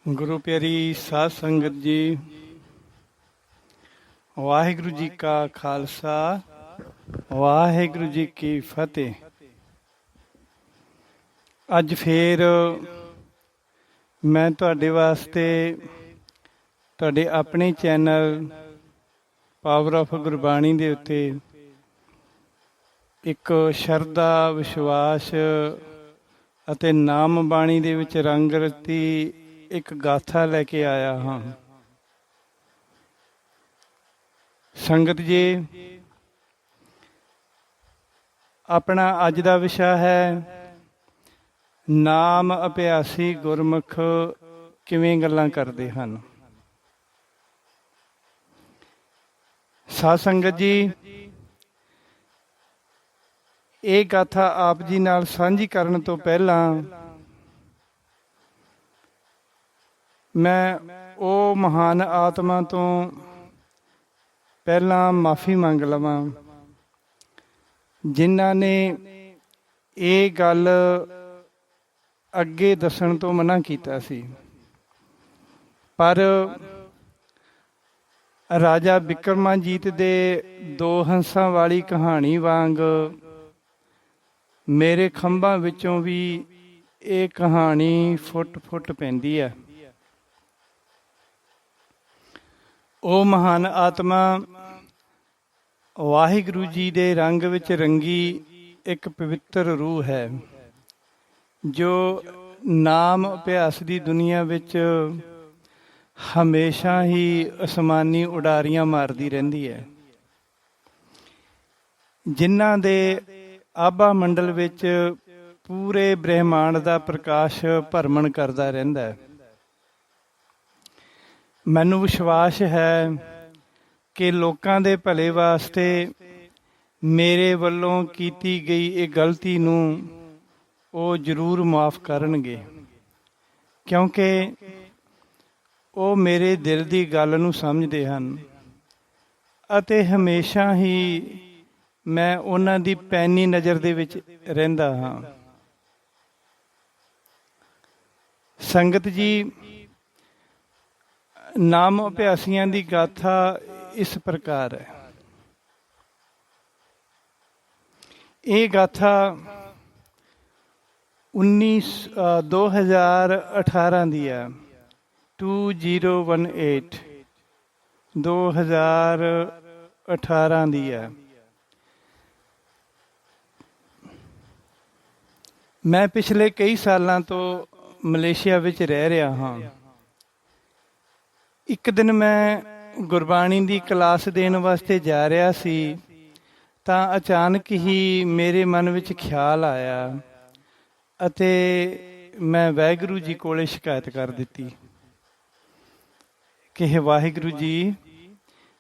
ਗੁਰੂ ਪਿਆਰੀ ਸਾਧ ਸੰਗਤ ਜੀ, ਵਾਹਿਗੁਰੂ ਜੀ ਕਾ ਖਾਲਸਾ, ਵਾਹਿਗੁਰੂ ਜੀ ਕੀ ਫਤਿਹ। ਅੱਜ ਫੇਰ ਮੈਂ ਤੁਹਾਡੇ ਵਾਸਤੇ ਤੁਹਾਡੇ ਆਪਣੇ ਚੈਨਲ ਪਾਵਰ ਆਫ ਗੁਰਬਾਣੀ ਦੇ ਉੱਤੇ ਇੱਕ ਸ਼ਰਧਾ, ਵਿਸ਼ਵਾਸ ਅਤੇ ਨਾਮ ਬਾਣੀ ਦੇ ਵਿੱਚ ਰੰਗ ਰਤੀ ਇੱਕ ਗਾਥਾ ਲੈ ਕੇ ਆਇਆ ਹਾਂ। ਸੰਗਤ ਜੀ, ਆਪਣਾ ਅੱਜ ਦਾ ਵਿਸ਼ਾ ਹੈ ਨਾਮ ਅਭਿਆਸੀ ਗੁਰਮੁਖ ਕਿਵੇਂ ਗੱਲਾਂ ਕਰਦੇ ਹਨ। ਸਾਧ ਸੰਗਤ ਜੀ, ਇਹ ਗਾਥਾ ਆਪ ਜੀ ਨਾਲ ਸਾਂਝੀ ਕਰਨ ਤੋਂ ਪਹਿਲਾਂ ਮੈਂ ਉਹ ਮਹਾਨ ਆਤਮਾ ਤੋਂ ਪਹਿਲਾਂ ਮਾਫੀ ਮੰਗ ਲਵਾਂ ਜਿਨ੍ਹਾਂ ਨੇ ਇਹ ਗੱਲ ਅੱਗੇ ਦੱਸਣ ਤੋਂ ਮਨਾ ਕੀਤਾ ਸੀ। ਪਰ ਰਾਜਾ ਬਿਕਰਮਾਜੀਤ ਦੇ ਦੋ ਹੰਸਾਂ ਵਾਲੀ ਕਹਾਣੀ ਵਾਂਗ ਮੇਰੇ ਖੰਭਾਂ ਵਿੱਚੋਂ ਵੀ ਇਹ ਕਹਾਣੀ ਫੁੱਟ ਫੁੱਟ ਪੈਂਦੀ ਹੈ। ਉਹ ਮਹਾਨ ਆਤਮਾ ਵਾਹਿਗੁਰੂ ਜੀ ਦੇ ਰੰਗ ਵਿੱਚ ਰੰਗੀ ਇੱਕ ਪਵਿੱਤਰ ਰੂਹ ਹੈ, ਜੋ ਨਾਮ ਅਭਿਆਸ ਦੀ ਦੁਨੀਆ ਵਿੱਚ ਹਮੇਸ਼ਾ ਹੀ ਅਸਮਾਨੀ ਉਡਾਰੀਆਂ ਮਾਰਦੀ ਰਹਿੰਦੀ ਹੈ, ਜਿਨ੍ਹਾਂ ਦੇ ਆਭਾ ਮੰਡਲ ਵਿੱਚ ਪੂਰੇ ਬ੍ਰਹਿਮੰਡ ਦਾ ਪ੍ਰਕਾਸ਼ ਭਰਮਣ ਕਰਦਾ ਰਹਿੰਦਾ ਹੈ। ਮੈਨੂੰ ਵਿਸ਼ਵਾਸ ਹੈ ਕਿ ਲੋਕਾਂ ਦੇ ਭਲੇ ਵਾਸਤੇ ਮੇਰੇ ਵੱਲੋਂ ਕੀਤੀ ਗਈ ਇਹ ਗਲਤੀ ਨੂੰ ਉਹ ਜ਼ਰੂਰ ਮਾਫ ਕਰਨਗੇ, ਕਿਉਂਕਿ ਉਹ ਮੇਰੇ ਦਿਲ ਦੀ ਗੱਲ ਨੂੰ ਸਮਝਦੇ ਹਨ ਅਤੇ ਹਮੇਸ਼ਾ ਹੀ ਮੈਂ ਉਹਨਾਂ ਦੀ ਪੈਣੀ ਨਜ਼ਰ ਦੇ ਵਿੱਚ ਰਹਿੰਦਾ ਹਾਂ। ਸੰਗਤ ਜੀ, ਨਾਮ ਅਭਿਆਸੀਆਂ ਦੀ ਗਾਥਾ ਇਸ ਪ੍ਰਕਾਰ ਹੈ। ਇਹ ਗਾਥਾ 2018 ਦੀ ਹੈ, 2018 ਦੀ ਹੈ। ਮੈਂ ਪਿਛਲੇ ਕਈ ਸਾਲਾਂ ਤੋਂ ਮਲੇਸ਼ੀਆ ਵਿੱਚ ਰਹਿ ਰਿਹਾ ਹਾਂ। ਇੱਕ ਦਿਨ ਮੈਂ ਗੁਰਬਾਣੀ ਦੀ ਕਲਾਸ ਦੇਣ ਵਾਸਤੇ ਜਾ ਰਿਹਾ ਸੀ ਤਾਂ ਅਚਾਨਕ ਹੀ ਮੇਰੇ ਮਨ ਵਿੱਚ ਖਿਆਲ ਆਇਆ ਅਤੇ ਮੈਂ ਵਾਹਿਗੁਰੂ ਜੀ ਕੋਲੇ ਸ਼ਿਕਾਇਤ ਕਰ ਦਿੱਤੀ ਕਿ ਵਾਹਿਗੁਰੂ ਜੀ,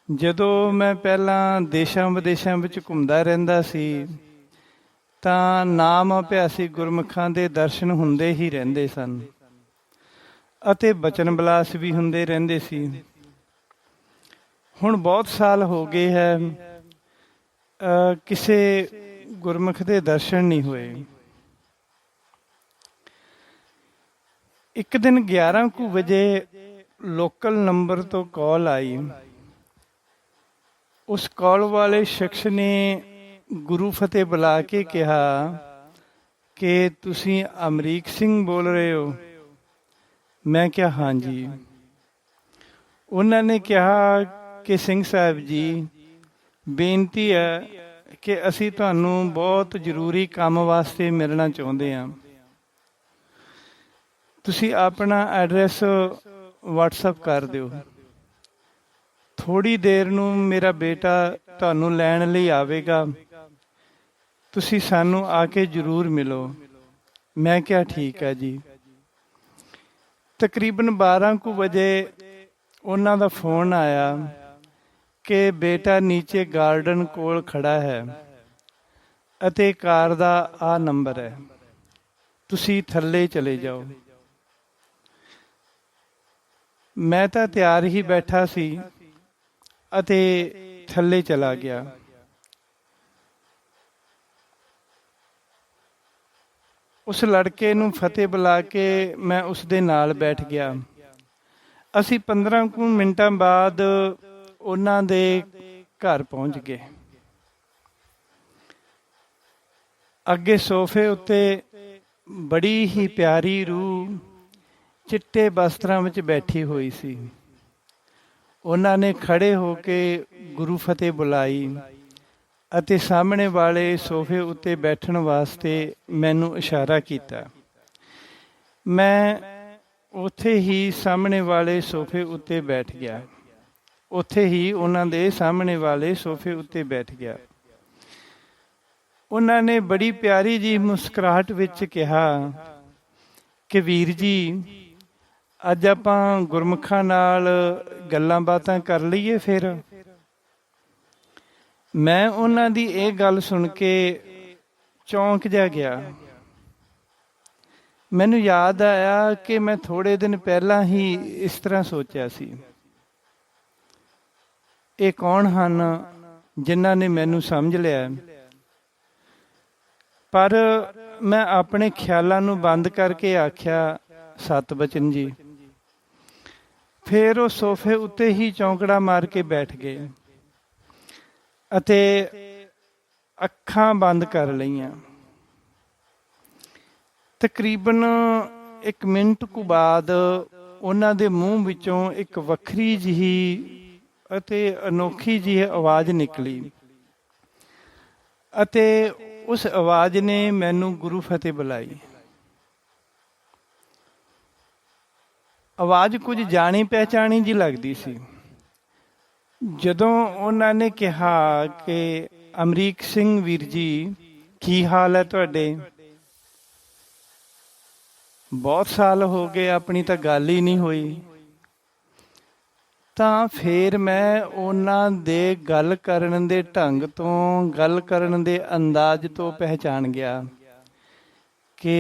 ਜਦੋਂ ਮੈਂ ਪਹਿਲਾਂ ਦੇਸ਼ਾਂ ਵਿਦੇਸ਼ਾਂ ਵਿੱਚ ਘੁੰਮਦਾ ਰਹਿੰਦਾ ਸੀ ਤਾਂ ਨਾਮ ਅਭਿਆਸੀ ਗੁਰਮੁਖਾਂ ਦੇ ਦਰਸ਼ਨ ਹੁੰਦੇ ਹੀ ਰਹਿੰਦੇ ਸਨ ਅਤੇ ਬਚਨ ਵਿਲਾਸ ਵੀ ਹੁੰਦੇ ਰਹਿੰਦੇ ਸੀ। ਹੁਣ ਬਹੁਤ ਸਾਲ ਹੋ ਗਏ ਹੈ, ਕਿਸੇ ਗੁਰਮੁਖ ਦੇ ਦਰਸ਼ਨ ਨਹੀਂ ਹੋਏ। ਇੱਕ ਦਿਨ 11 ਕੁ ਵਜੇ ਲੋਕਲ ਨੰਬਰ ਤੋਂ ਕਾਲ ਆਈ। ਉਸ ਕਾਲ ਵਾਲੇ ਸ਼ਖਸ ਨੇ ਗੁਰੂ ਫਤਿਹ ਬੁਲਾ ਕੇ ਕਿਹਾ ਕਿ ਤੁਸੀਂ ਅਮਰੀਕ ਸਿੰਘ ਬੋਲ ਰਹੇ ਹੋ। ਮੈਂ ਕਿਹਾ ਹਾਂਜੀ। ਉਹਨਾਂ ਨੇ ਕਿਹਾ ਕਿ ਸਿੰਘ ਸਾਹਿਬ ਜੀ, ਬੇਨਤੀ ਹੈ ਕਿ ਅਸੀਂ ਤੁਹਾਨੂੰ ਬਹੁਤ ਜ਼ਰੂਰੀ ਕੰਮ ਵਾਸਤੇ ਮਿਲਣਾ ਚਾਹੁੰਦੇ ਹਾਂ। ਤੁਸੀਂ ਆਪਣਾ ਐਡਰੈਸ WhatsApp ਕਰ ਦਿਓ। ਥੋੜ੍ਹੀ ਦੇਰ ਨੂੰ ਮੇਰਾ ਬੇਟਾ ਤੁਹਾਨੂੰ ਲੈਣ ਲਈ ਆਵੇਗਾ, ਤੁਸੀਂ ਸਾਨੂੰ ਆ ਕੇ ਜ਼ਰੂਰ ਮਿਲੋ। ਮੈਂ ਕਿਹਾ ਠੀਕ ਹੈ ਜੀ। ਤਕਰੀਬਨ 12 ਕੁ ਵਜੇ ਉਹਨਾਂ ਦਾ ਫੋਨ ਆਇਆ ਕਿ ਬੇਟਾ ਨੀਚੇ ਗਾਰਡਨ ਕੋਲ ਖੜਾ ਹੈ ਅਤੇ ਕਾਰ ਦਾ ਆਹ ਨੰਬਰ ਹੈ, ਤੁਸੀਂ ਥੱਲੇ ਚਲੇ ਜਾਓ। ਮੈਂ ਤਾਂ ਤਿਆਰ ਹੀ ਬੈਠਾ ਸੀ ਅਤੇ ਥੱਲੇ ਚਲਾ ਗਿਆ। ਉਸ ਲੜਕੇ ਨੂੰ ਫਤਿਹ ਬੁਲਾ ਕੇ ਮੈਂ ਉਸ ਦੇ ਨਾਲ ਬੈਠ ਗਿਆ ਅਸੀਂ 15 ਕੁ ਮਿੰਟਾਂ ਬਾਅਦ ਉਹਨਾਂ ਦੇ ਘਰ ਪਹੁੰਚ ਗਏ। ਅੱਗੇ ਸੋਫੇ ਉੱਤੇ ਬੜੀ ਹੀ ਪਿਆਰੀ ਰੂਹ ਚਿੱਟੇ ਬਸਤਰਾਂ ਵਿੱਚ ਬੈਠੀ ਹੋਈ ਸੀ। ਉਹਨਾਂ ਨੇ ਖੜੇ ਹੋ ਕੇ ਗੁਰੂ ਫਤਿਹ ਬੁਲਾਈ ਅਤੇ ਸਾਹਮਣੇ ਵਾਲੇ ਸੋਫੇ ਉੱਤੇ ਬੈਠਣ ਵਾਸਤੇ ਮੈਨੂੰ ਇਸ਼ਾਰਾ ਕੀਤਾ। ਮੈਂ ਉੱਥੇ ਹੀ ਸਾਹਮਣੇ ਵਾਲੇ ਸੋਫੇ ਉੱਤੇ ਬੈਠ ਗਿਆ। ਉੱਥੇ ਹੀ ਉਹਨਾਂ ਦੇ ਸਾਹਮਣੇ ਵਾਲੇ ਸੋਫੇ ਉੱਤੇ ਬੈਠ ਗਿਆ। ਉਹਨਾਂ ਨੇ ਬੜੀ ਪਿਆਰੀ ਜੀ ਮੁਸਕਰਾਹਟ ਵਿੱਚ ਕਿਹਾ ਕਿ ਵੀਰ ਜੀ, ਅੱਜ ਆਪਾਂ ਗੁਰਮੁਖਾਂ ਨਾਲ ਗੱਲਾਂ ਬਾਤਾਂ ਕਰ ਲਈਏ। ਫਿਰ ਮੈਂ ਉਹਨਾਂ ਦੀ ਇਹ ਗੱਲ ਸੁਣ ਕੇ ਚੌਂਕ ਜਾ ਗਿਆ। ਮੈਨੂੰ ਯਾਦ ਆਇਆ ਕਿ ਮੈਂ ਥੋੜ੍ਹੇ ਦਿਨ ਪਹਿਲਾਂ ਹੀ ਇਸ ਤਰ੍ਹਾਂ ਸੋਚਿਆ ਸੀ। ਇਹ ਕੌਣ ਹਨ ਜਿਨ੍ਹਾਂ ਨੇ ਮੈਨੂੰ ਸਮਝ ਲਿਆ? ਪਰ ਮੈਂ ਆਪਣੇ ਖਿਆਲਾਂ ਨੂੰ ਬੰਦ ਕਰਕੇ ਆਖਿਆ, ਸਤਿਬਚਨ ਜੀ। ਫਿਰ ਉਹ ਸੋਫੇ ਉੱਤੇ ਹੀ ਚੌਂਕੜਾ ਮਾਰ ਕੇ ਬੈਠ ਗਏ ਅਤੇ ਅੱਖਾਂ ਬੰਦ ਕਰ ਲਈਆਂ। ਤਕਰੀਬਨ 1 ਮਿੰਟ ਕੁ ਬਾਅਦ ਉਹਨਾਂ ਦੇ ਮੂੰਹ ਵਿੱਚੋਂ ਇੱਕ ਵੱਖਰੀ ਜਿਹੀ ਅਤੇ ਅਨੋਖੀ ਜਿਹੀ ਆਵਾਜ਼ ਨਿਕਲੀ ਅਤੇ ਉਸ ਆਵਾਜ਼ ਨੇ ਮੈਨੂੰ ਗੁਰੂ ਫਤਿਹ ਬੁਲਾਈ। ਆਵਾਜ਼ ਕੁਝ ਜਾਣੀ ਪਹਿਚਾਣੀ ਜਿਹੀ ਲੱਗਦੀ ਸੀ। ਜਦੋਂ ਉਹਨਾਂ ਨੇ ਕਿਹਾ ਕਿ ਅਮਰੀਕ ਸਿੰਘ ਵੀਰ ਜੀ, ਕੀ ਹਾਲ ਹੈ ਤੁਹਾਡੇ? ਬਹੁਤ ਸਾਲ ਹੋ ਗਏ, ਆਪਣੀ ਤਾਂ ਗੱਲ ਹੀ ਨਹੀਂ ਹੋਈ। ਤਾਂ ਫਿਰ ਮੈਂ ਉਹਨਾਂ ਦੇ ਗੱਲ ਕਰਨ ਦੇ ਢੰਗ ਤੋਂ, ਗੱਲ ਕਰਨ ਦੇ ਅੰਦਾਜ਼ ਤੋਂ ਪਹਿਚਾਣ ਗਿਆ ਕਿ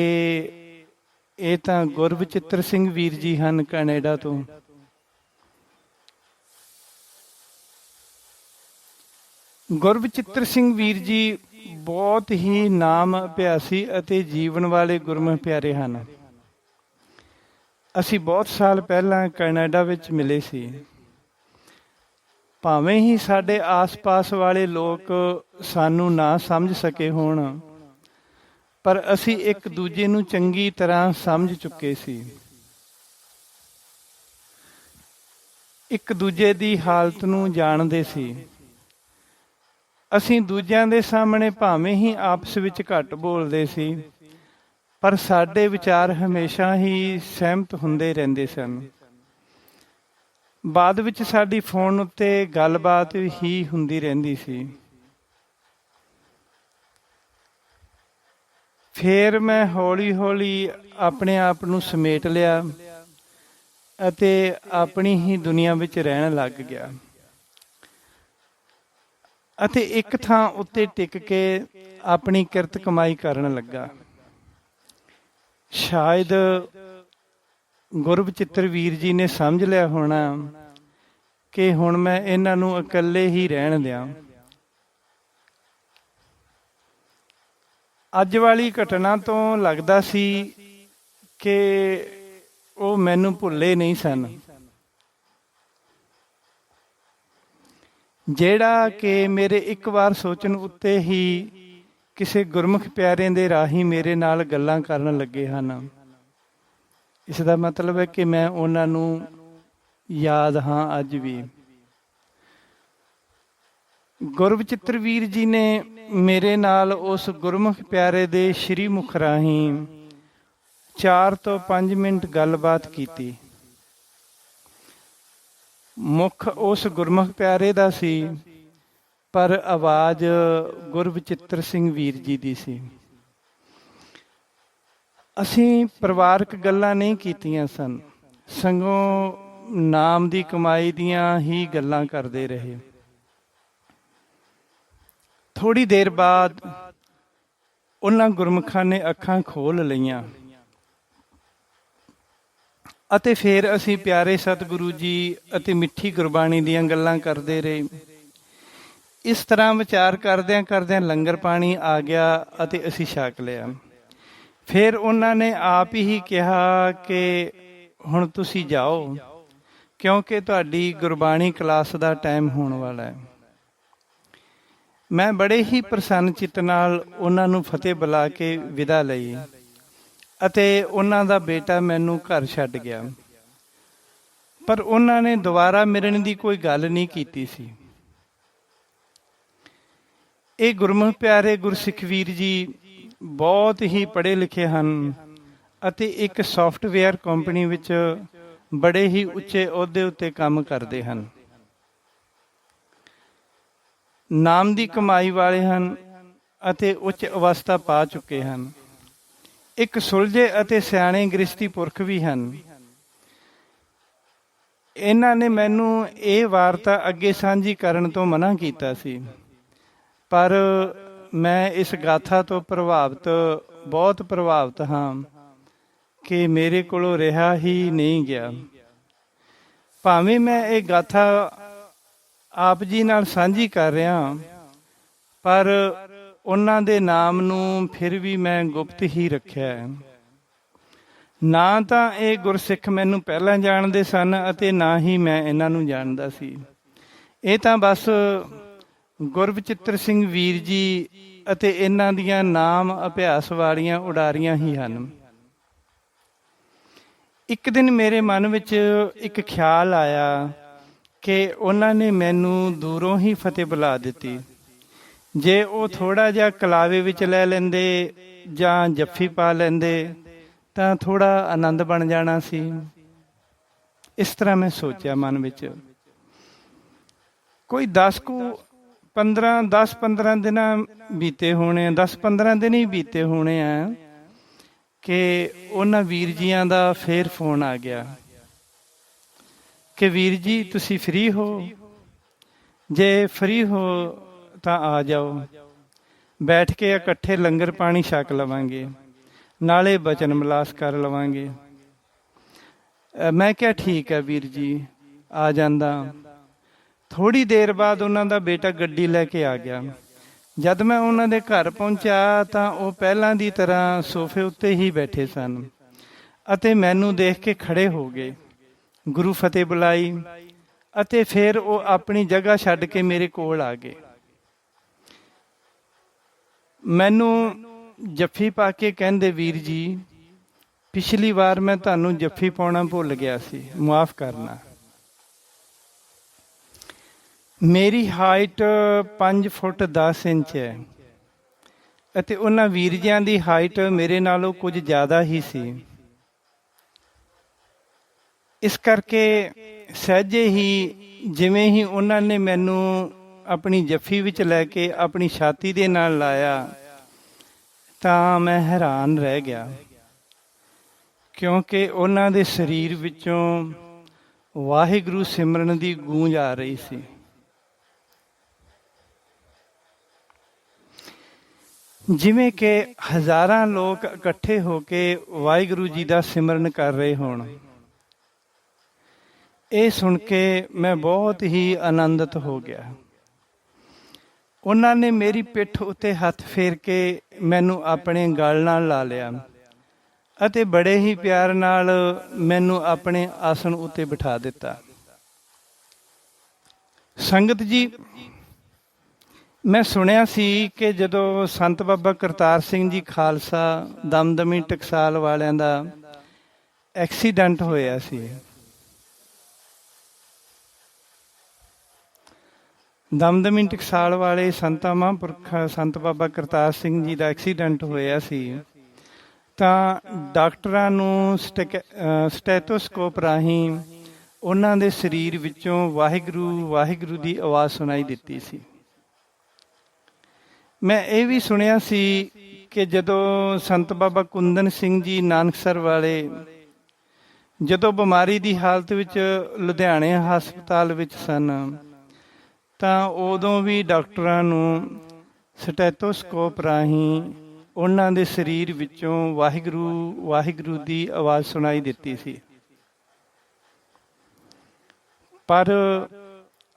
ਇਹ ਤਾਂ ਗੁਰਬਚਿੱਤਰ ਸਿੰਘ ਵੀਰ ਜੀ ਹਨ, ਕੈਨੇਡਾ ਤੋਂ। ਗੁਰਬਚਿੱਤਰ ਸਿੰਘ ਵੀਰ ਜੀ ਬਹੁਤ ਹੀ ਨਾਮ ਅਭਿਆਸੀ ਅਤੇ ਜੀਵਨ ਵਾਲੇ ਗੁਰਮੁਖ ਪਿਆਰੇ ਹਨ। ਅਸੀਂ ਬਹੁਤ ਸਾਲ ਪਹਿਲਾਂ ਕੈਨੇਡਾ ਵਿੱਚ ਮਿਲੇ ਸੀ। ਭਾਵੇਂ ਹੀ ਸਾਡੇ ਆਸ-ਪਾਸ ਵਾਲੇ ਲੋਕ ਸਾਨੂੰ ਨਾ ਸਮਝ ਸਕੇ ਹੋਣ, ਪਰ ਅਸੀਂ ਇੱਕ ਦੂਜੇ ਨੂੰ ਚੰਗੀ ਤਰ੍ਹਾਂ ਸਮਝ ਚੁੱਕੇ ਸੀ। ਇੱਕ ਦੂਜੇ ਦੀ ਹਾਲਤ ਨੂੰ ਜਾਣਦੇ ਸੀ। ਅਸੀਂ ਦੂਜਿਆਂ ਦੇ ਸਾਹਮਣੇ ਭਾਵੇਂ ਹੀ ਆਪਸ ਵਿੱਚ ਘੱਟ ਬੋਲਦੇ ਸੀ, ਪਰ ਸਾਡੇ ਵਿਚਾਰ ਹਮੇਸ਼ਾ ਹੀ ਸਹਿਮਤ ਹੁੰਦੇ ਰਹਿੰਦੇ ਸਨ। ਬਾਅਦ ਵਿੱਚ ਸਾਡੀ ਫੋਨ ਉੱਤੇ ਗੱਲਬਾਤ ਹੀ ਹੁੰਦੀ ਰਹਿੰਦੀ ਸੀ। ਫਿਰ ਮੈਂ ਹੌਲੀ-ਹੌਲੀ ਆਪਣੇ ਆਪ ਨੂੰ ਸਮੇਟ ਲਿਆ ਅਤੇ ਆਪਣੀ ਹੀ ਦੁਨੀਆ ਵਿੱਚ ਰਹਿਣ ਲੱਗ ਗਿਆ ਅਤੇ ਇੱਕ ਥਾਂ ਉੱਤੇ ਟਿਕ ਕੇ ਆਪਣੀ ਕਿਰਤ ਕਮਾਈ ਕਰਨ ਲੱਗਾ। ਸ਼ਾਇਦ ਗੁਰਬਚਿੱਤਰ ਵੀਰ ਜੀ ਨੇ ਸਮਝ ਲਿਆ ਹੋਣਾ ਕਿ ਹੁਣ ਮੈਂ ਇਹਨਾਂ ਨੂੰ ਇਕੱਲੇ ਹੀ ਰਹਿਣ ਦਿਆਂ। ਅੱਜ ਵਾਲੀ ਘਟਨਾ ਤੋਂ ਲੱਗਦਾ ਸੀ ਕਿ ਉਹ ਮੈਨੂੰ ਭੁੱਲੇ ਨਹੀਂ ਸਨ, ਜਿਹੜਾ ਕਿ ਮੇਰੇ ਇੱਕ ਵਾਰ ਸੋਚਣ ਉੱਤੇ ਹੀ ਕਿਸੇ ਗੁਰਮੁਖ ਪਿਆਰੇ ਦੇ ਰਾਹੀਂ ਮੇਰੇ ਨਾਲ ਗੱਲਾਂ ਕਰਨ ਲੱਗੇ ਹਨ। ਇਸ ਦਾ ਮਤਲਬ ਹੈ ਕਿ ਮੈਂ ਉਹਨਾਂ ਨੂੰ ਯਾਦ ਹਾਂ ਅੱਜ ਵੀ। ਗੁਰਬਚਿੱਤਰ ਵੀਰ ਜੀ ਨੇ ਮੇਰੇ ਨਾਲ ਉਸ ਗੁਰਮੁਖ ਪਿਆਰੇ ਦੇ ਸ਼੍ਰੀ ਮੁਖ ਰਾਹੀਂ 4 ਤੋਂ 5 ਮਿੰਟ ਗੱਲਬਾਤ ਕੀਤੀ। ਮੁੱਖ ਉਸ ਗੁਰਮੁਖ ਪਿਆਰੇ ਦਾ ਸੀ, ਪਰ ਆਵਾਜ਼ ਗੁਰਬਚਿੱਤਰ ਸਿੰਘ ਵੀਰ ਜੀ ਦੀ ਸੀ। ਅਸੀਂ ਪਰਿਵਾਰਕ ਗੱਲਾਂ ਨਹੀਂ ਕੀਤੀਆਂ ਸਨ, ਸਗੋਂ ਨਾਮ ਦੀ ਕਮਾਈ ਦੀਆਂ ਹੀ ਗੱਲਾਂ ਕਰਦੇ ਰਹੇ। ਥੋੜ੍ਹੀ ਦੇਰ ਬਾਅਦ ਉਹਨਾਂ ਗੁਰਮੁਖਾਂ ਨੇ ਅੱਖਾਂ ਖੋਲ੍ਹ ਲਈਆਂ ਅਤੇ ਫਿਰ ਅਸੀਂ ਪਿਆਰੇ ਸਤਿਗੁਰੂ ਜੀ ਅਤੇ ਮਿੱਠੀ ਗੁਰਬਾਣੀ ਦੀਆਂ ਗੱਲਾਂ ਕਰਦੇ ਰਹੇ। ਇਸ ਤਰ੍ਹਾਂ ਵਿਚਾਰ ਕਰਦਿਆਂ ਕਰਦਿਆਂ ਲੰਗਰ ਪਾਣੀ ਆ ਗਿਆ ਅਤੇ ਅਸੀਂ ਛਕ ਲਿਆ। ਫਿਰ ਉਹਨਾਂ ਨੇ ਆਪ ਹੀ ਕਿਹਾ ਕਿ ਹੁਣ ਤੁਸੀਂ ਜਾਓ, ਕਿਉਂਕਿ ਤੁਹਾਡੀ ਗੁਰਬਾਣੀ ਕਲਾਸ ਦਾ ਟਾਈਮ ਹੋਣ ਵਾਲਾ ਹੈ। ਮੈਂ ਬੜੇ ਹੀ ਪ੍ਰਸੰਨ ਚਿੱਤ ਨਾਲ ਉਹਨਾਂ ਨੂੰ ਫਤਿਹ ਬੁਲਾ ਕੇ ਵਿਦਾ ਲਈ ਅਤੇ ਉਹਨਾਂ ਦਾ ਬੇਟਾ ਮੈਨੂੰ ਘਰ ਛੱਡ ਗਿਆ। ਪਰ ਉਹਨਾਂ ਨੇ ਦੁਬਾਰਾ ਮਿਲਣ ਦੀ ਕੋਈ ਗੱਲ ਨਹੀਂ ਕੀਤੀ ਸੀ। ਇਹ ਗੁਰਮੁਖ ਪਿਆਰੇ ਗੁਰਸਿੱਖ ਵੀਰ ਜੀ ਬਹੁਤ ਹੀ ਪੜ੍ਹੇ ਲਿਖੇ ਹਨ ਅਤੇ ਇੱਕ ਸੌਫਟਵੇਅਰ ਕੰਪਨੀ ਵਿੱਚ ਬੜੇ ਹੀ ਉੱਚੇ ਅਹੁਦੇ ਉੱਤੇ ਕੰਮ ਕਰਦੇ ਹਨ। ਨਾਮ ਦੀ ਕਮਾਈ ਵਾਲੇ ਹਨ ਅਤੇ ਉੱਚ ਅਵਸਥਾ ਪਾ ਚੁੱਕੇ ਹਨ। ਇੱਕ ਸੁਲਝੇ ਅਤੇ ਸਿਆਣੇ ਗ੍ਰਸਤੀ ਪੁਰਖ ਵੀ ਹਨ। ਇਹਨਾਂ ਨੇ ਮੈਨੂੰ ਇਹ ਵਾਰਤਾ ਅੱਗੇ ਸਾਂਝੀ ਕਰਨ ਤੋਂ ਮਨ੍ਹਾ ਕੀਤਾ ਸੀ, ਪਰ ਮੈਂ ਇਸ ਗਾਥਾ ਤੋਂ ਬਹੁਤ ਪ੍ਰਭਾਵਿਤ ਹਾਂ ਕਿ ਮੇਰੇ ਕੋਲੋਂ ਰਿਹਾ ਹੀ ਨਹੀਂ ਗਿਆ। ਭਾਵੇਂ ਮੈਂ ਇਹ ਗਾਥਾ ਆਪ ਜੀ ਨਾਲ ਸਾਂਝੀ ਕਰ ਰਿਹਾ, ਪਰ ਉਹਨਾਂ ਦੇ ਨਾਮ ਨੂੰ ਫਿਰ ਵੀ ਮੈਂ ਗੁਪਤ ਹੀ ਰੱਖਿਆ ਹੈ। ਨਾ ਤਾਂ ਇਹ ਗੁਰਸਿੱਖ ਮੈਨੂੰ ਪਹਿਲਾਂ ਜਾਣਦੇ ਸਨ ਅਤੇ ਨਾ ਹੀ ਮੈਂ ਇਹਨਾਂ ਨੂੰ ਜਾਣਦਾ ਸੀ। ਇਹ ਤਾਂ ਬਸ ਗੁਰਬਚਿੱਤਰ ਸਿੰਘ ਵੀਰ ਜੀ ਅਤੇ ਇਹਨਾਂ ਦੀਆਂ ਨਾਮ ਅਭਿਆਸ ਵਾਲੀਆਂ ਉਡਾਰੀਆਂ ਹੀ ਹਨ। ਇੱਕ ਦਿਨ ਮੇਰੇ ਮਨ ਵਿੱਚ ਇੱਕ ਖਿਆਲ ਆਇਆ ਕਿ ਉਹਨਾਂ ਨੇ ਮੈਨੂੰ ਦੂਰੋਂ ਹੀ ਫਤਿਹ ਬੁਲਾ ਦਿੱਤੀ। ਜੇ ਉਹ ਥੋੜ੍ਹਾ ਜਿਹਾ ਕਲਾਵੇ ਵਿੱਚ ਲੈ ਲੈਂਦੇ ਜਾਂ ਜੱਫੀ ਪਾ ਲੈਂਦੇ ਤਾਂ ਥੋੜ੍ਹਾ ਆਨੰਦ ਬਣ ਜਾਣਾ ਸੀ। ਇਸ ਤਰ੍ਹਾਂ ਮੈਂ ਸੋਚਿਆ ਮਨ ਵਿੱਚ। ਕੋਈ 10-15 ਦਿਨ ਬੀਤੇ ਹੋਣੇ, 10-15 ਦਿਨ ਹੀ ਬੀਤੇ ਹੋਣੇ ਆ ਕਿ ਉਹਨਾਂ ਵੀਰ ਜੀਆਂ ਦਾ ਫੇਰ ਫੋਨ ਆ ਗਿਆ ਕਿ ਵੀਰ ਜੀ ਤੁਸੀਂ ਫ੍ਰੀ ਹੋ? ਜੇ ਫ੍ਰੀ ਹੋ ਤਾਂ ਆ ਜਾਓ, ਬੈਠ ਕੇ ਇਕੱਠੇ ਲੰਗਰ ਪਾਣੀ ਛਕ ਲਵਾਂਗੇ, ਨਾਲੇ ਬਚਨ ਮਿਲਾਸ ਕਰ ਲਵਾਂਗੇ। ਮੈਂ ਕਿਹਾ ਠੀਕ ਹੈ ਵੀਰ ਜੀ, ਆ ਜਾਂਦਾ। ਥੋੜ੍ਹੀ ਦੇਰ ਬਾਅਦ ਉਹਨਾਂ ਦਾ ਬੇਟਾ ਗੱਡੀ ਲੈ ਕੇ ਆ ਗਿਆ। ਜਦ ਮੈਂ ਉਹਨਾਂ ਦੇ ਘਰ ਪਹੁੰਚਿਆ ਤਾਂ ਉਹ ਪਹਿਲਾਂ ਦੀ ਤਰ੍ਹਾਂ ਸੋਫੇ ਉੱਤੇ ਹੀ ਬੈਠੇ ਸਨ ਅਤੇ ਮੈਨੂੰ ਦੇਖ ਕੇ ਖੜੇ ਹੋ ਗਏ। ਗੁਰੂ ਫਤਿਹ ਬੁਲਾਈ ਅਤੇ ਫਿਰ ਉਹ ਆਪਣੀ ਜਗ੍ਹਾ ਛੱਡ ਕੇ ਮੇਰੇ ਕੋਲ ਆ ਗਏ। ਮੈਨੂੰ ਜੱਫੀ ਪਾ ਕੇ ਕਹਿੰਦੇ, ਵੀਰ ਜੀ ਪਿਛਲੀ ਵਾਰ ਮੈਂ ਤੁਹਾਨੂੰ ਜੱਫੀ ਪਾਉਣਾ ਭੁੱਲ ਗਿਆ ਸੀ, ਮੁਆਫ ਕਰਨਾ। ਮੇਰੀ ਹਾਈਟ 5 ਫੁੱਟ 10 ਇੰਚ ਹੈ ਅਤੇ ਉਹਨਾਂ ਵੀਰ ਜੀਆਂ ਦੀ ਹਾਈਟ ਮੇਰੇ ਨਾਲੋਂ ਕੁਝ ਜ਼ਿਆਦਾ ਹੀ ਸੀ। ਇਸ ਕਰਕੇ ਸਹਿਜੇ ਹੀ ਜਿਵੇਂ ਹੀ ਉਹਨਾਂ ਨੇ ਮੈਨੂੰ ਆਪਣੀ ਜੱਫੀ ਵਿੱਚ ਲੈ ਕੇ ਆਪਣੀ ਛਾਤੀ ਦੇ ਨਾਲ ਲਾਇਆ ਤਾਂ ਮੈਂ ਹੈਰਾਨ ਰਹਿ ਗਿਆ, ਕਿਉਂਕਿ ਉਹਨਾਂ ਦੇ ਸਰੀਰ ਵਿੱਚੋਂ ਵਾਹਿਗੁਰੂ ਸਿਮਰਨ ਦੀ ਗੂੰਜ ਆ ਰਹੀ ਸੀ। ਜਿਵੇਂ ਕਿ ਹਜ਼ਾਰਾਂ ਲੋਕ ਇਕੱਠੇ ਹੋ ਕੇ ਵਾਹਿਗੁਰੂ ਜੀ ਦਾ ਸਿਮਰਨ ਕਰ ਰਹੇ ਹੋਣ। ਇਹ ਸੁਣ ਕੇ ਮੈਂ ਬਹੁਤ ਹੀ ਆਨੰਦਿਤ ਹੋ ਗਿਆ। ਉਹਨਾਂ ਨੇ ਮੇਰੀ ਪਿੱਠ ਉੱਤੇ ਹੱਥ ਫੇਰ ਕੇ ਮੈਨੂੰ ਆਪਣੇ ਗਲ ਨਾਲ ਲਾ ਲਿਆ ਅਤੇ ਬੜੇ ਹੀ ਪਿਆਰ ਨਾਲ ਮੈਨੂੰ ਆਪਣੇ ਆਸਣ ਉੱਤੇ ਬਿਠਾ ਦਿੱਤਾ। ਸੰਗਤ ਜੀ, ਮੈਂ ਸੁਣਿਆ ਸੀ ਕਿ ਜਦੋਂ ਸੰਤ ਬਾਬਾ ਕਰਤਾਰ ਸਿੰਘ ਜੀ ਖਾਲਸਾ ਦਮਦਮੀ ਟਕਸਾਲ ਵਾਲਿਆਂ ਦਾ ਐਕਸੀਡੈਂਟ ਹੋਇਆ ਸੀ, ਦਮਦਮੀ ਟਕਸਾਲ ਵਾਲੇ ਸੰਤਾਂ ਮਹਾਂਪੁਰਖ ਸੰਤ ਬਾਬਾ ਕਰਤਾਰ ਸਿੰਘ ਜੀ ਦਾ ਐਕਸੀਡੈਂਟ ਹੋਇਆ ਸੀ, ਤਾਂ ਡਾਕਟਰਾਂ ਨੂੰ ਸਟੈਥੋਸਕੋਪ ਰਾਹੀਂ ਉਹਨਾਂ ਦੇ ਸਰੀਰ ਵਿੱਚੋਂ ਵਾਹਿਗੁਰੂ ਵਾਹਿਗੁਰੂ ਦੀ ਆਵਾਜ਼ ਸੁਣਾਈ ਦਿੱਤੀ ਸੀ। ਮੈਂ ਇਹ ਵੀ ਸੁਣਿਆ ਸੀ ਕਿ ਜਦੋਂ ਸੰਤ ਬਾਬਾ ਕੁੰਦਨ ਸਿੰਘ ਜੀ ਨਾਨਕਸਰ ਵਾਲੇ ਜਦੋਂ ਬਿਮਾਰੀ ਦੀ ਹਾਲਤ ਵਿੱਚ ਲੁਧਿਆਣੇ ਹਸਪਤਾਲ ਵਿੱਚ ਸਨ, ਤਾਂ ਉਦੋਂ ਵੀ ਡਾਕਟਰਾਂ ਨੂੰ ਸਟੈਥੋਸਕੋਪ ਰਾਹੀਂ ਉਹਨਾਂ ਦੇ ਸਰੀਰ ਵਿੱਚੋਂ ਵਾਹਿਗੁਰੂ ਵਾਹਿਗੁਰੂ ਦੀ ਆਵਾਜ਼ ਸੁਣਾਈ ਦਿੱਤੀ ਸੀ। ਪਰ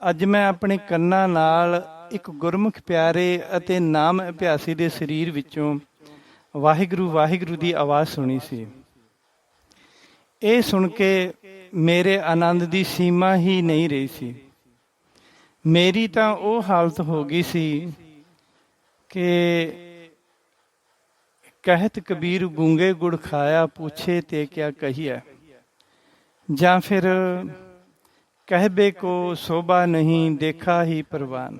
ਅੱਜ ਮੈਂ ਆਪਣੇ ਕੰਨਾਂ ਨਾਲ ਇੱਕ ਗੁਰਮੁਖ ਪਿਆਰੇ ਅਤੇ ਨਾਮ ਅਭਿਆਸੀ ਦੇ ਸਰੀਰ ਵਿੱਚੋਂ ਵਾਹਿਗੁਰੂ ਵਾਹਿਗੁਰੂ ਦੀ ਆਵਾਜ਼ ਸੁਣੀ ਸੀ। ਇਹ ਸੁਣ ਕੇ ਮੇਰੇ ਆਨੰਦ ਦੀ ਸੀਮਾ ਹੀ ਨਹੀਂ ਰਹੀ ਸੀ। ਮੇਰੀ ਤਾਂ ਉਹ ਹਾਲਤ ਹੋ ਗਈ ਸੀ ਕਿ ਕਹਿਤ ਕਬੀਰ ਗੂੰਗੇ ਗੁੜ ਖਾਇਆ, ਪੁੱਛੇ ਤੇ ਕਿਆ ਕਹੀਐ, ਜਾਂ ਫਿਰ ਕਹਿਬੇ ਕੋ ਸੋਭਾ ਨਹੀਂ, ਦੇਖਾ ਹੀ ਪ੍ਰਵਾਨ।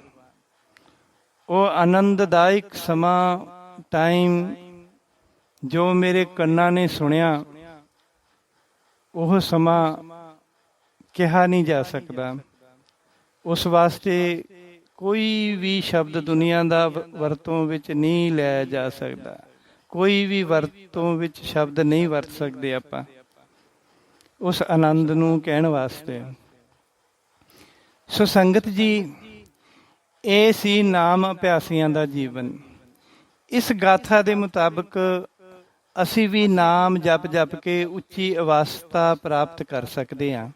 ਉਹ ਆਨੰਦਦਾਇਕ ਸਮਾਂ, ਟਾਈਮ ਜੋ ਮੇਰੇ ਕੰਨਾਂ ਨੇ ਸੁਣਿਆ, ਉਹ ਸਮਾਂ ਕਿਹਾ ਨਹੀਂ ਜਾ ਸਕਦਾ। ਉਸ ਵਾਸਤੇ ਕੋਈ ਵੀ ਸ਼ਬਦ ਦੁਨੀਆ ਦਾ ਵਰਤੋਂ ਵਿੱਚ ਨਹੀਂ ਲਿਆ ਜਾ ਸਕਦਾ। ਕੋਈ ਵੀ ਵਰਤੋਂ ਵਿੱਚ ਸ਼ਬਦ ਨਹੀਂ ਵਰਤ ਸਕਦੇ ਆਪਾਂ ਉਸ ਆਨੰਦ ਨੂੰ ਕਹਿਣ ਵਾਸਤੇ। ਸੋ ਸੰਗਤ ਜੀ, ਇਹ ਸੀ ਨਾਮ ਅਭਿਆਸੀਆਂ ਦਾ ਜੀਵਨ। ਇਸ ਗਾਥਾ ਦੇ ਮੁਤਾਬਕ ਅਸੀਂ ਵੀ ਨਾਮ ਜਪ ਜਪ ਕੇ ਉੱਚੀ ਅਵਸਥਾ ਪ੍ਰਾਪਤ ਕਰ ਸਕਦੇ ਹਾਂ।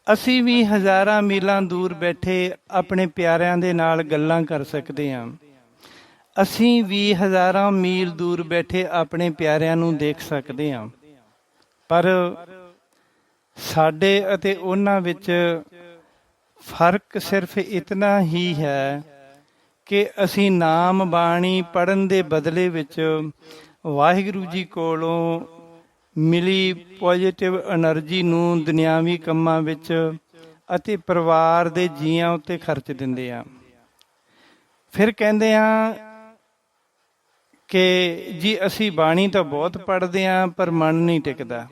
ਅਸੀਂ ਵੀ ਹਜ਼ਾਰਾਂ ਮੀਲਾਂ ਦੂਰ ਬੈਠੇ ਆਪਣੇ ਪਿਆਰਿਆਂ ਦੇ ਨਾਲ ਗੱਲਾਂ ਕਰ ਸਕਦੇ ਹਾਂ। ਅਸੀਂ ਵੀ ਹਜ਼ਾਰਾਂ ਮੀਲ ਦੂਰ ਬੈਠੇ ਆਪਣੇ ਪਿਆਰਿਆਂ ਨੂੰ ਦੇਖ ਸਕਦੇ ਹਾਂ। ਪਰ ਸਾਡੇ ਅਤੇ ਉਹਨਾਂ ਵਿੱਚ ਫਰਕ ਸਿਰਫ ਇਤਨਾ ਹੀ ਹੈ ਕਿ ਅਸੀਂ ਨਾਮ ਬਾਣੀ ਪੜ੍ਹਨ ਦੇ ਬਦਲੇ ਵਿੱਚ ਵਾਹਿਗੁਰੂ ਜੀ ਕੋਲੋਂ ਮਿਲੀ ਪੋਜ਼ੀਟਿਵ ਐਨਰਜੀ ਨੂੰ ਦੁਨਿਆਵੀ ਕੰਮਾਂ ਵਿੱਚ ਅਤੇ ਪਰਿਵਾਰ ਦੇ ਜੀਆਂ ਉੱਤੇ ਖਰਚ ਦਿੰਦੇ ਆ। ਫਿਰ ਕਹਿੰਦੇ ਆ ਕਿ ਜੀ ਅਸੀਂ ਬਾਣੀ ਤਾਂ ਬਹੁਤ ਪੜ੍ਹਦੇ ਹਾਂ ਪਰ ਮਨ ਨਹੀਂ ਟਿਕਦਾ।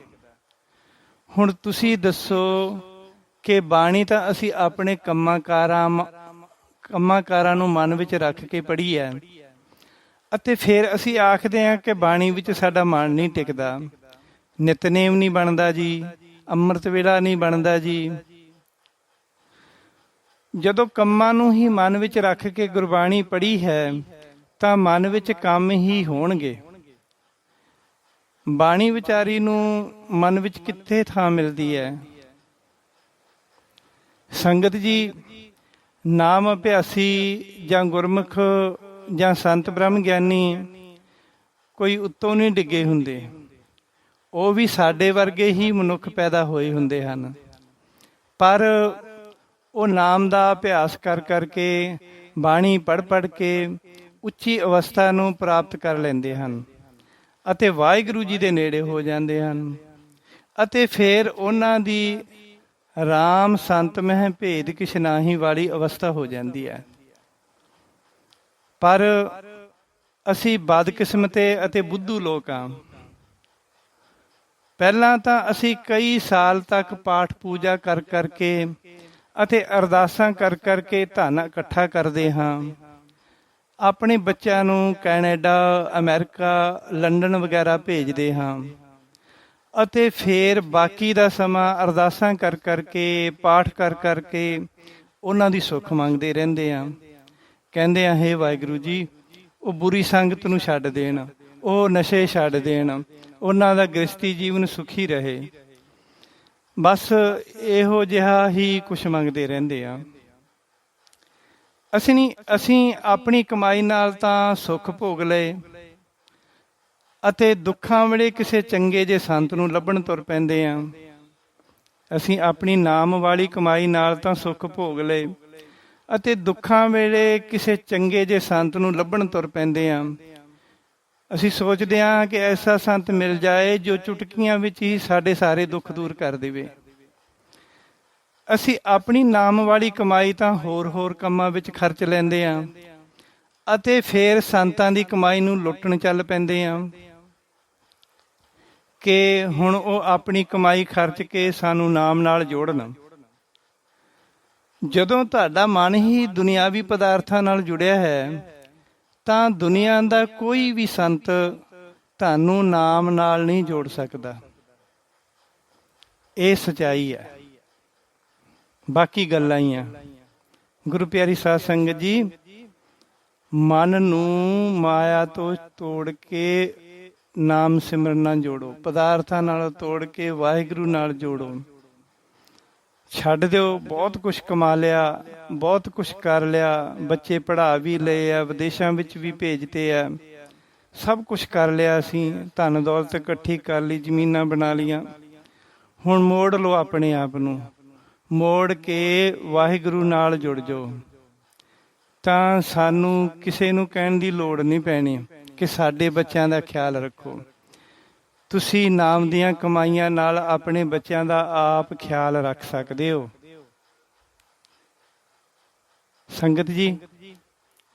ਹੁਣ ਤੁਸੀਂ ਦੱਸੋ ਕਿ ਬਾਣੀ ਤਾਂ ਅਸੀਂ ਆਪਣੇ ਕੰਮਾਂ ਕਾਰਾਂ ਨੂੰ ਮਨ ਵਿੱਚ ਰੱਖ ਕੇ ਪੜ੍ਹੀ ਹੈ, ਅਤੇ ਫਿਰ ਅਸੀਂ ਆਖਦੇ ਹਾਂ ਕਿ ਬਾਣੀ ਵਿੱਚ ਸਾਡਾ ਮਨ ਨਹੀਂ ਟਿਕਦਾ, ਨਿਤਨੇਮ ਨਹੀਂ ਬਣਦਾ ਜੀ, ਅੰਮ੍ਰਿਤ ਵੇਲਾ ਨਹੀਂ ਬਣਦਾ ਜੀ। ਜਦੋਂ ਕੰਮਾਂ ਨੂੰ ਹੀ ਮਨ ਵਿੱਚ ਰੱਖ ਕੇ ਗੁਰਬਾਣੀ ਪੜ੍ਹੀ ਹੈ ਤਾਂ ਮਨ ਵਿੱਚ ਕੰਮ ਹੀ ਹੋਣਗੇ। ਬਾਣੀ ਵਿਚਾਰੀ ਨੂੰ ਮਨ ਵਿੱਚ ਕਿੱਥੇ ਥਾਂ ਮਿਲਦੀ ਹੈ। ਸੰਗਤ ਜੀ, ਨਾਮ ਅਭਿਆਸੀ ਜਾਂ ਗੁਰਮੁਖ ਜਾਂ ਸੰਤ ਬ੍ਰਹਮ ਗਿਆਨੀ ਕੋਈ ਉੱਤੋਂ ਨਹੀਂ ਡਿੱਗੇ ਹੁੰਦੇ। ਉਹ ਵੀ ਸਾਡੇ ਵਰਗੇ ਹੀ ਮਨੁੱਖ ਪੈਦਾ ਹੋਏ ਹੁੰਦੇ ਹਨ, ਪਰ ਉਹ ਨਾਮ ਦਾ ਅਭਿਆਸ ਕਰ ਕਰਕੇ, ਬਾਣੀ ਪੜ੍ਹ ਪੜ੍ਹ ਕੇ ਉੱਚੀ ਅਵਸਥਾ ਨੂੰ ਪ੍ਰਾਪਤ ਕਰ ਲੈਂਦੇ ਹਨ ਅਤੇ ਵਾਹਿਗੁਰੂ ਜੀ ਦੇ ਨੇੜੇ ਹੋ ਜਾਂਦੇ ਹਨ। ਅਤੇ ਫਿਰ ਉਹਨਾਂ ਦੀ ਰਾਮ ਸੰਤ ਮਹਿ ਭੇਦ ਕਿਛ ਨਾਹੀ ਵਾਲੀ ਅਵਸਥਾ ਹੋ ਜਾਂਦੀ ਹੈ। ਪਰ ਅਸੀਂ ਬਦਕਿਸਮਤੇ ਅਤੇ ਬੁੱਧੂ ਲੋਕ ਹਾਂ। ਪਹਿਲਾਂ ਤਾਂ ਅਸੀਂ ਕਈ ਸਾਲ ਤੱਕ ਪਾਠ ਪੂਜਾ ਕਰ ਕਰਕੇ ਅਤੇ ਅਰਦਾਸਾਂ ਕਰ ਕਰਕੇ ਧਨ ਇਕੱਠਾ ਕਰਦੇ ਹਾਂ। ਆਪਣੇ ਬੱਚਿਆਂ ਨੂੰ ਕੈਨੇਡਾ, ਅਮਰੀਕਾ, ਲੰਡਨ ਵਗੈਰਾ ਭੇਜਦੇ ਹਾਂ ਅਤੇ ਫਿਰ ਬਾਕੀ ਦਾ ਸਮਾਂ ਅਰਦਾਸਾਂ ਕਰ ਕਰਕੇ, ਪਾਠ ਕਰ ਕਰਕੇ ਉਹਨਾਂ ਦੀ ਸੁੱਖ ਮੰਗਦੇ ਰਹਿੰਦੇ ਹਾਂ। ਕਹਿੰਦੇ ਆ, ਹੇ ਵਾਹਿਗੁਰੂ ਜੀ, ਉਹ ਬੁਰੀ ਸੰਗਤ ਨੂੰ ਛੱਡ ਦੇਣ, ਉਹ ਨਸ਼ੇ ਛੱਡ ਦੇਣ, ਉਹਨਾਂ ਦਾ ਗ੍ਰਸਤੀ ਜੀਵਨ ਸੁਖੀ ਰਹੇ। ਬਸ ਇਹੋ ਜਿਹਾ ਹੀ ਕੁਛ ਮੰਗਦੇ ਰਹਿੰਦੇ ਆ। ਅਸੀਂ ਆਪਣੀ ਕਮਾਈ ਨਾਲ ਤਾਂ ਸੁੱਖ ਭੋਗ ਲਏ ਅਤੇ ਦੁੱਖਾਂ ਵੇਲੇ ਕਿਸੇ ਚੰਗੇ ਜਿਹੇ ਸੰਤ ਨੂੰ ਲੱਭਣ ਤੁਰ ਪੈਂਦੇ ਆ। ਅਸੀਂ ਆਪਣੀ ਨਾਮ ਵਾਲੀ ਕਮਾਈ ਨਾਲ ਤਾਂ ਸੁੱਖ ਭੋਗ ਲਏ ਅਤੇ ਦੁੱਖਾਂ ਵੇਲੇ ਕਿਸੇ ਚੰਗੇ ਜਿਹੇ ਸੰਤ ਨੂੰ ਲੱਭਣ ਤੁਰ ਪੈਂਦੇ ਆ। ਅਸੀਂ ਸੋਚਦੇ ਹਾਂ ਕਿ ਐਸਾ ਸੰਤ ਮਿਲ ਜਾਏ ਜੋ ਚੁਟਕੀਆਂ ਵਿੱਚ ਹੀ ਸਾਡੇ ਸਾਰੇ ਦੁੱਖ ਦੂਰ ਕਰ ਦੇਵੇ। ਅਸੀਂ ਆਪਣੀ ਨਾਮ ਵਾਲੀ ਕਮਾਈ ਤਾਂ ਹੋਰ ਕੰਮਾਂ ਵਿੱਚ ਖਰਚ ਲੈਂਦੇ ਹਾਂ ਅਤੇ ਫਿਰ ਸੰਤਾਂ ਦੀ ਕਮਾਈ ਨੂੰ ਲੁੱਟਣ ਚੱਲ ਪੈਂਦੇ ਹਾਂ ਕਿ ਹੁਣ ਉਹ ਆਪਣੀ ਕਮਾਈ ਖਰਚ ਕੇ ਸਾਨੂੰ ਨਾਮ ਨਾਲ ਜੋੜਨ। ਜਦੋਂ ਤੁਹਾਡਾ ਮਨ ਹੀ ਦੁਨਿਆਵੀ ਪਦਾਰਥਾਂ ਨਾਲ ਜੁੜਿਆ ਹੈ ਤਾਂ ਦੁਨੀਆ ਦਾ ਕੋਈ ਵੀ ਸੰਤ ਤੁਹਾਨੂੰ ਨਾਮ ਨਾਲ ਨਹੀਂ ਜੋੜ ਸਕਦਾ। ਇਹ ਸੱਚਾਈ ਹੈ, ਬਾਕੀ ਗੱਲਾਂ ਹੀ ਆ। ਗੁਰੂ ਪਿਆਰੀ ਸਾਧ ਸੰਗਤ ਜੀ, ਮਨ ਨੂੰ ਮਾਇਆ ਤੋਂ ਤੋੜ ਕੇ ਨਾਮ ਸਿਮਰਨ ਨਾਲ ਜੋੜੋ, ਪਦਾਰਥਾਂ ਨਾਲ ਤੋੜ ਕੇ ਵਾਹਿਗੁਰੂ ਨਾਲ ਜੋੜੋ। ਛੱਡ ਦਿਓ, ਬਹੁਤ ਕੁਛ ਕਮਾ ਲਿਆ, ਬਹੁਤ ਕੁਛ ਕਰ ਲਿਆ, ਬੱਚੇ ਪੜ੍ਹਾ ਵੀ ਲਏ ਆ, ਵਿਦੇਸ਼ਾਂ ਵਿੱਚ ਵੀ ਭੇਜਦੇ ਆ, ਸਭ ਕੁਛ ਕਰ ਲਿਆ, ਅਸੀਂ ਧਨ ਦੌਲਤ ਇਕੱਠੀ ਕਰ ਲਈ, ਜ਼ਮੀਨਾਂ ਬਣਾ ਲਈਆਂ। ਹੁਣ ਮੋੜ ਲਓ ਆਪਣੇ ਆਪ ਨੂੰ, ਮੋੜ ਕੇ ਵਾਹਿਗੁਰੂ ਨਾਲ ਜੁੜ ਜਾਓ, ਤਾਂ ਸਾਨੂੰ ਕਿਸੇ ਨੂੰ ਕਹਿਣ ਦੀ ਲੋੜ ਨਹੀਂ ਪੈਣੀ ਕਿ ਸਾਡੇ ਬੱਚਿਆਂ ਦਾ ਖਿਆਲ ਰੱਖੋ। ਤੁਸੀਂ ਨਾਮ ਦੀਆਂ ਕਮਾਈਆਂ ਨਾਲ ਆਪਣੇ ਬੱਚਿਆਂ ਦਾ ਆਪ ਖਿਆਲ ਰੱਖ ਸਕਦੇ ਹੋ। ਸੰਗਤ ਜੀ,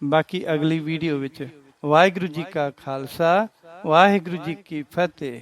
ਬਾਕੀ ਅਗਲੀ ਵੀਡੀਓ ਵਿੱਚ। ਵਾਹਿਗੁਰੂ ਜੀ ਕਾ ਖਾਲਸਾ, ਵਾਹਿਗੁਰੂ ਜੀ ਕੀ ਫਤਿਹ।